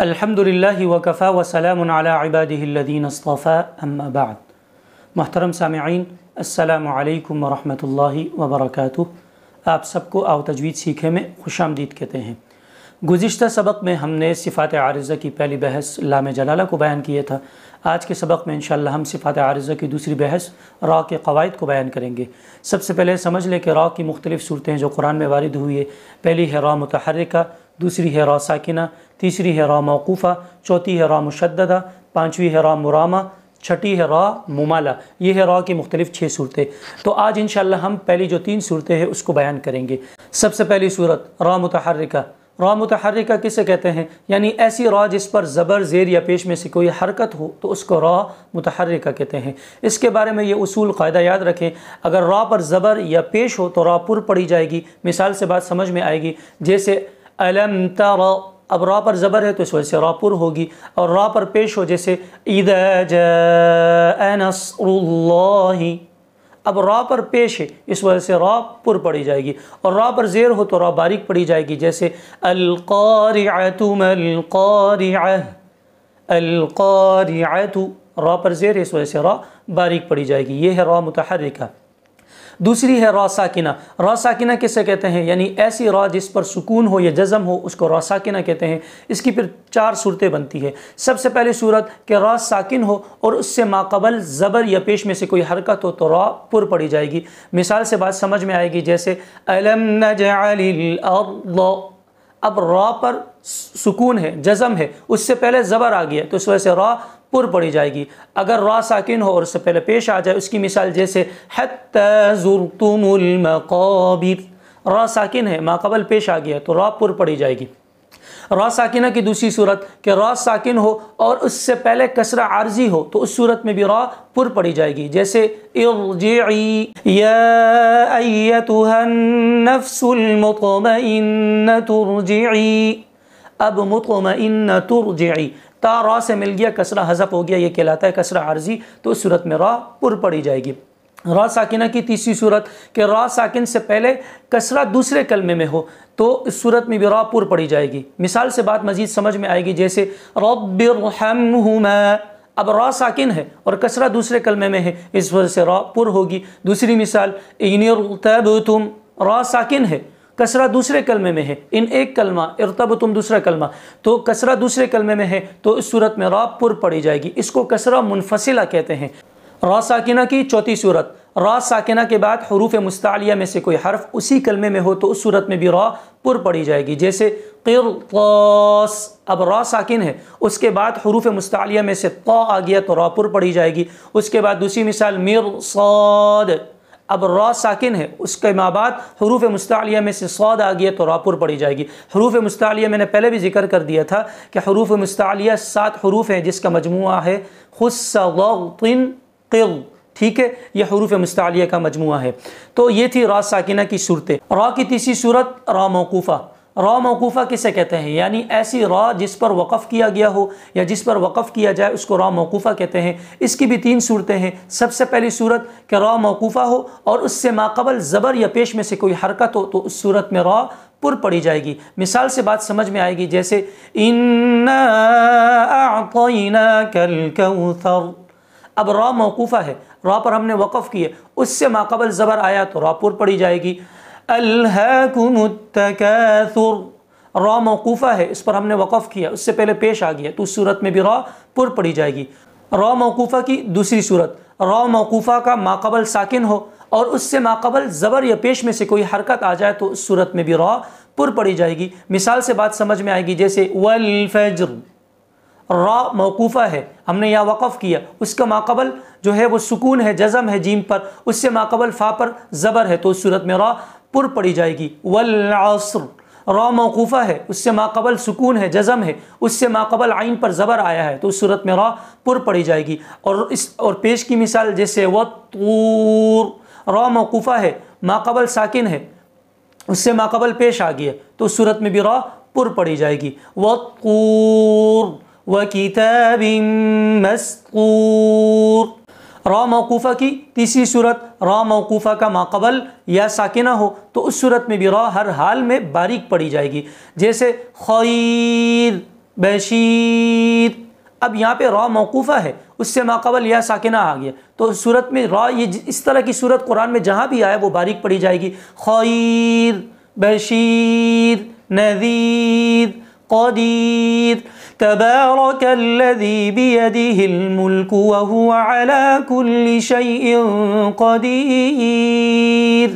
الحمدللہ وکفا وسلام علی عبادہ الذین اصطفیٰ اما بعد۔ محترم سامعین، السلام علیکم ورحمۃ اللہ وبرکاتہ۔ آپ سب کو آؤ تجوید سیکھے میں خوش آمدید کہتے ہیں۔ گزشتہ سبق میں ہم نے صفات عارضہ کی پہلی بحث لام جلالہ کو بیان کیا تھا۔ آج کے سبق میں انشاءاللہ ہم صفات عارضہ کی دوسری بحث را کے قواعد کو بیان کریں گے۔ سب سے پہلے سمجھ لیں کہ را کی مختلف صورتیں جو قرآن میں وارد ہوئی ہے۔ پہلی ہے را متحرکہ، دوسری ہے را ساکنہ، تیسری ہے را موقوفہ، چوتھی ہے را مشددہ، پانچویں ہے را مرامہ، چھٹی ہے را ممالہ۔ یہ ہے را کی مختلف 6 صورتیں۔ تو آج انشاءاللہ ہم پہلی جو 3 صورتیں ہیں اس کو بیان کریں گے۔ سب سے پہلی صورت را متحرکہ۔ را متحرکہ کسے کہتے ہیں؟ یعنی ایسی را جس پر زبر، زیر یا پیش میں سے کوئی حرکت ہو تو اس کو را متحرکہ کہتے ہیں۔ اس کے بارے میں یہ اصول قاعدہ یاد رکھیں، اگر را پر زبر یا پیش ہو تو را پر پڑھی جائے گی۔ مثال سے بات سمجھ میں آئے گی، جیسے الم تر، اب را پر زبر ہے تو اس وجہ سے را پر ہوگی، اور را پر پیش ہو جیسے اذا جاء نصر اللہ، اب را پر پیش ہے اس وجہ سے را پر پڑھی جائے گی، اور را پر زیر ہو تو را باریک پڑھی جائے گی، جیسے القارعۃ ما القارعۃ، القارعۃ را پر زیر ہے اس وجہ سے را باریک پڑھی جائے گی۔ یہ ہے را متحرکہ۔ دوسری ہے را ساکنہ۔ را ساکنہ کسے کہتے ہیں؟ یعنی ایسی را جس پر سکون ہو یا جزم ہو اس کو را ساکنہ کہتے ہیں۔ اس کی پھر 4 صورتیں بنتی ہے۔ سب سے پہلی صورت کہ را ساکن ہو اور اس سے ماقبل زبر یا پیش میں سے کوئی حرکت ہو تو را پر پڑھی جائے گی۔ مثال سے بات سمجھ میں آئے گی، جیسے الم نجعل الارض، اب را پر سکون ہے، جزم ہے، اس سے پہلے زبر آ گیا تو اس وجہ سے را پر پڑھی جائے گی۔ اگر را ساکن ہو اور اس سے پہلے پیش آ جائے، اس کی مثال جیسے حتی زرتم المقابر، را ساکن ہے، ماقبل پیش آ گیا تو را پر پڑھی جائے گی۔ را ساکنہ کی دوسری صورت کہ را ساکن ہو اور اس سے پہلے کسرہ عارضی ہو تو اس صورت میں بھی را پر پڑھی جائے گی، جیسے ارجعی یا ایتھا النفس المطمئنۃ ارجعی، اب مطمئنۃ ارجعی، تا را سے مل گیا، کسرہ حذف ہو گیا، یہ کہلاتا ہے کسرہ عارضی، تو اس صورت میں را پر پڑھی جائے گی۔ را ساکنہ کی تیسری صورت کہ را ساکن سے پہلے کسرہ دوسرے کلمے میں ہو تو اس صورت میں بھی را پر پڑھی جائے گی۔ مثال سے بات مزید سمجھ میں آئے گی، جیسے رب ارحمہما، اب را ساکن ہے اور کسرہ دوسرے کلمے میں ہے اس وجہ سے را پر ہوگی۔ دوسری مثال ان ارتبتم، را ساکن ہے، کسرہ دوسرے کلمے میں ہے، ان ایک کلمہ، ارتبتم دوسرا کلمہ، تو کسرہ دوسرے کلمے میں ہے تو اس صورت میں را پر پڑھی جائے گی۔ اس کو کسرہ منفصلہ کہتے ہیں۔ را ساکنہ کی چوتھی صورت، را ساکنہ کے بعد حروف مستعلیہ میں سے کوئی حرف اسی کلمے میں ہو تو اس صورت میں بھی را پر پڑھی جائے گی، جیسے قرطاس، اب را ساکن ہے، اس کے بعد حروف مستعلیہ میں سے طا آ گیا تو را پر پڑھی جائے گی۔ اس کے بعد دوسری مثال مرصاد، اب را ساکن ہے، اس کے بعد حروف مستعلیہ میں سے صاد آ گیا تو را پر پڑھی جائے گی۔ حروف مستعلیہ میں نے پہلے بھی ذکر کر دیا تھا کہ حروف مستعلیہ 7 حروف ہیں جس کا مجموعہ ہے خص ضغط قل، ٹھیک ہے، یہ حروف مستعلیہ کا مجموعہ ہے۔ تو یہ تھی را ساکنہ کی صورتیں۔ را کی تیسری صورت را موقوفہ۔ را موقوفہ کسے کہتے ہیں؟ یعنی ایسی را جس پر وقف کیا گیا ہو یا جس پر وقف کیا جائے اس کو را موقوفہ کہتے ہیں۔ اس کی بھی 3 صورتیں ہیں۔ سب سے پہلی صورت کہ را موقوفہ ہو اور اس سے ماقبل زبر یا پیش میں سے کوئی حرکت ہو تو اس صورت میں را پر پڑھی جائے گی۔ مثال سے بات سمجھ میں آئے گی، جیسے انا اعطیناک الکوثر، اب را موقوفہ ہے، را پر ہم نے وقف کیے، اس سے ماقبل زبر آیا تو را پر پڑھی جائے گی۔ الہاکم التکاثر، را موقوفہ ہے، اس پر ہم نے وقف کیا، اس سے پہلے پیش آ گیا تو اس صورت میں بھی را پر پڑھی جائے گی۔ را موقوفہ کی دوسری صورت، را موقوفہ کا ماقبل ساکن ہو اور اس سے ماقبل زبر یا پیش میں سے کوئی حرکت آ جائے تو اس صورت میں بھی را پر پڑھی جائے گی۔ مثال سے بات سمجھ میں آئے گی، جیسے والفجر، را موقوفہ ہے، ہم نے یہاں وقف کیا، اس کا ماقبل جو ہے وہ سکون ہے، جزم ہے جیم پر، اس سے ماقبل فا پر زبر ہے تو اس صورت میں را پر پڑھی جائے گی۔ والعصر، را موقوفہ ہے، اس سے ماقبل سکون ہے، جزم ہے، اس سے ماقبل عین پر زبر آیا ہے تو اس صورت میں را پر پڑھی جائے گی۔ اور پیش کی مثال جیسے والطور، را موقوفہ ہے، ماقبل ساکن ہے، اس سے ماقبل پیش آ گیا تو اس صورت میں بھی را پر پڑھی جائے گی۔ والطور وَكِتَابٍ مَّسْطُورٍ، را موقوفہ کی تیسری صورت، را موقوفہ کا ماقبل یا ساکنہ ہو تو اس صورت میں بھی را ہر حال میں باریک پڑھی جائے گی، جیسے خیر، بشیر. اب یہاں پہ را موقوفہ ہے، اس سے ماقبل یا ساکنہ آ گیا، تو صورت میں را یہ اس طرح کی صورت قرآن میں جہاں بھی آئے وہ باریک پڑھی جائے گی. خیر، بشیر، نذیر، قدیر. تبارک الذی بیدہ الملک وہو علی کل شیء قدیر.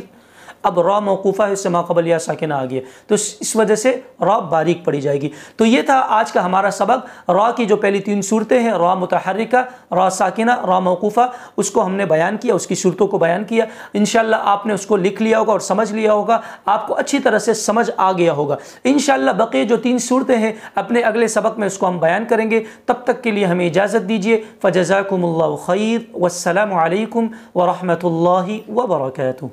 اب را موقوفہ ہے، اس سے ماقبل یا ساکنہ آ گیا، تو اس وجہ سے را باریک پڑھی جائے گی. تو یہ تھا آج کا ہمارا سبق. را کی جو پہلی 3 صورتیں ہیں، را متحرکہ، را ساکنہ، را موقوفہ، اس کو ہم نے بیان کیا، اس کی صورتوں کو بیان کیا. انشاءاللہ آپ نے اس کو لکھ لیا ہوگا اور سمجھ لیا ہوگا، آپ کو اچھی طرح سے سمجھ آ گیا ہوگا. انشاءاللہ بقیہ جو 3 صورتیں ہیں اپنے اگلے سبق میں اس کو ہم بیان کریں گے. تب تک کے لیے ہمیں اجازت دیجیے. فجزاکم اللہ خیر، والسلام علیکم ورحمۃ اللہ وبرکاتہ.